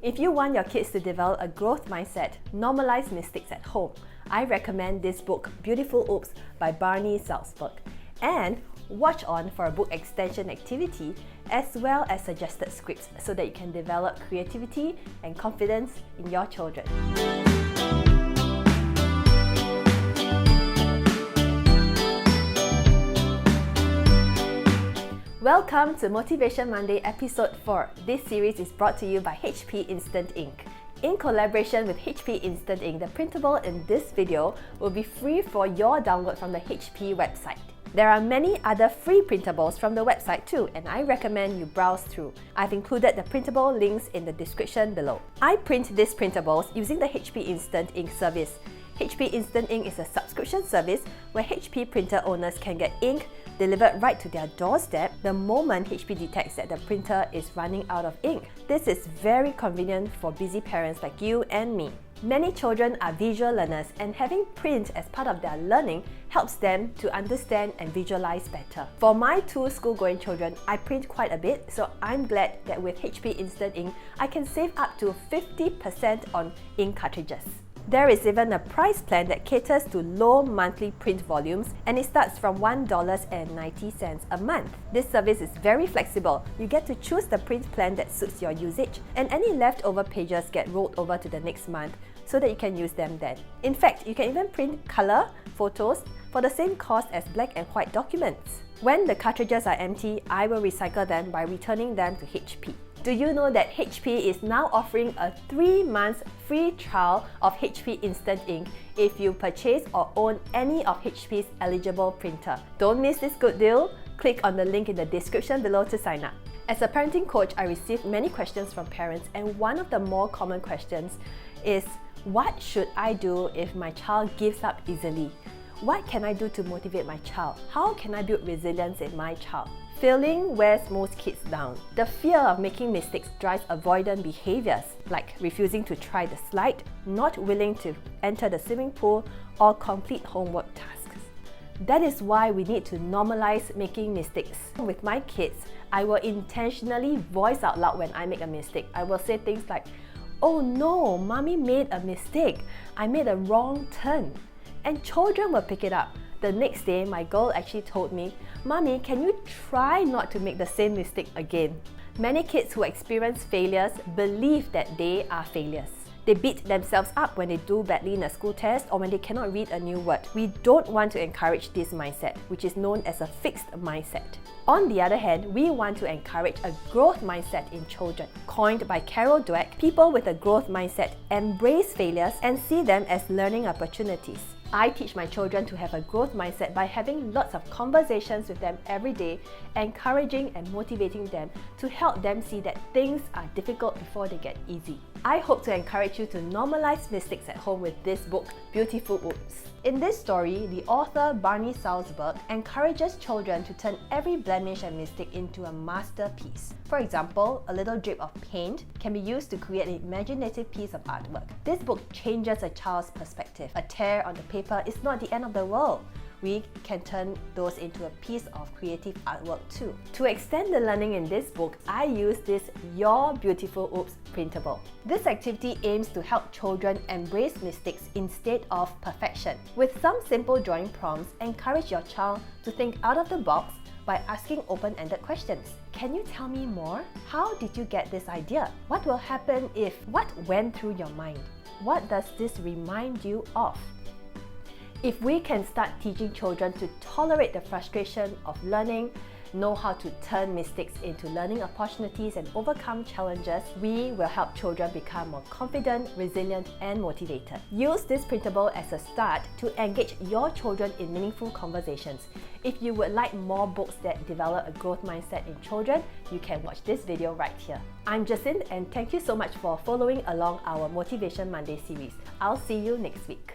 If you want your kids to develop a growth mindset, normalize mistakes at home, I recommend this book, Beautiful Oops by Barney Saltzberg. And watch on for a book extension activity as well as suggested scripts so that you can develop creativity and confidence in your children. Welcome to Motivation Monday Episode 4. This series is brought to you by HP Instant Ink. In collaboration with HP Instant Ink, the printable in this video will be free for your download from the HP website. There are many other free printables from the website too, and I recommend you browse through. I've included the printable links in the description below. I print these printables using the HP Instant Ink service. HP Instant Ink is a subscription service where HP printer owners can get ink delivered right to their doorstep the moment HP detects that the printer is running out of ink. This is very convenient for busy parents like you and me. Many children are visual learners, and having print as part of their learning helps them to understand and visualize better. For my two school-going children, I print quite a bit, so I'm glad that with HP Instant Ink, I can save up to 50% on ink cartridges. There is even a price plan that caters to low monthly print volumes, and it starts from $1.90 a month. This service is very flexible. You get to choose the print plan that suits your usage, and any leftover pages get rolled over to the next month so that you can use them then. In fact, you can even print color photos for the same cost as black and white documents. When the cartridges are empty, I will recycle them by returning them to HP. Do you know that HP is now offering a 3-month free trial of HP Instant Ink if you purchase or own any of HP's eligible printer? Don't miss this good deal. Click on the link in the description below to sign up. As a parenting coach, I receive many questions from parents, and one of the more common questions is, what should I do if my child gives up easily? What can I do to motivate my child? How can I build resilience in my child? Failing wears most kids down. The fear of making mistakes drives avoidant behaviors like refusing to try the slide, not willing to enter the swimming pool, or complete homework tasks. That is why we need to normalize making mistakes. With my kids, I will intentionally voice out loud when I make a mistake. I will say things like, "Oh no, mommy made a mistake. I made a wrong turn." And children will pick it up. The next day, my girl actually told me, "Mommy, can you try not to make the same mistake again?" Many kids who experience failures believe that they are failures. They beat themselves up when they do badly in a school test or when they cannot read a new word. We don't want to encourage this mindset, which is known as a fixed mindset. On the other hand, we want to encourage a growth mindset in children. Coined by Carol Dweck, people with a growth mindset embrace failures and see them as learning opportunities. I teach my children to have a growth mindset by having lots of conversations with them every day, encouraging and motivating them to help them see that things are difficult before they get easy. I hope to encourage you to normalize mistakes at home with this book, Beautiful Oops. In this story, the author Barney Saltzberg encourages children to turn every blemish and mistake into a masterpiece. For example, a little drip of paint can be used to create an imaginative piece of artwork. This book changes a child's perspective. A tear on the paper is not the end of the world. We can turn those into a piece of creative artwork too. To extend the learning in this book, I use this Your Beautiful Oops printable. This activity aims to help children embrace mistakes instead of perfection. With some simple drawing prompts, encourage your child to think out of the box by asking open-ended questions. Can you tell me more? How did you get this idea? What will happen if? What went through your mind? What does this remind you of? If we can start teaching children to tolerate the frustration of learning, know how to turn mistakes into learning opportunities and overcome challenges, we will help children become more confident, resilient, and motivated. Use this printable as a start to engage your children in meaningful conversations. If you would like more books that develop a growth mindset in children, you can watch this video right here. I'm Jacinth, and thank you so much for following along our Motivation Monday series. I'll see you next week.